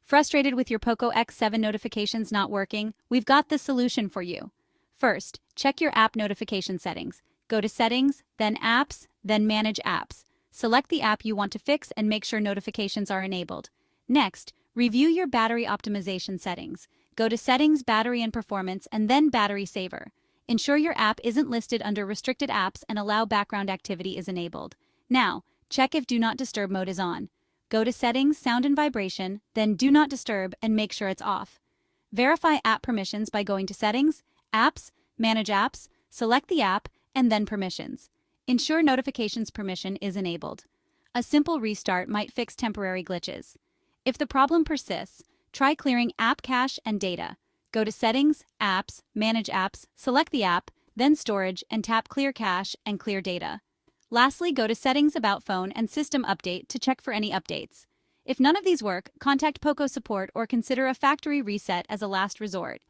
Frustrated with your Poco X7 notifications not working? We've got the solution for you. First, check your app notification settings. Go to Settings, then Apps, then Manage Apps. Select the app you want to fix and make sure notifications are enabled. Next, review your battery optimization settings. Go to Settings, Battery and Performance, and then Battery Saver. Ensure your app isn't listed under restricted apps and allow background activity is enabled. Now, check if Do Not Disturb mode is on. Go to Settings, Sound and Vibration, then Do Not Disturb and make sure it's off. Verify app permissions by going to Settings, Apps, Manage Apps, select the app, and then Permissions. Ensure Notifications permission is enabled. A simple restart might fix temporary glitches. If the problem persists, try clearing app cache and data. Go to Settings, Apps, Manage Apps, select the app, then Storage, and tap Clear Cache and Clear Data. Lastly, go to Settings, About Phone, and System Update to check for any updates. If none of these work, contact Poco support or consider a factory reset as a last resort.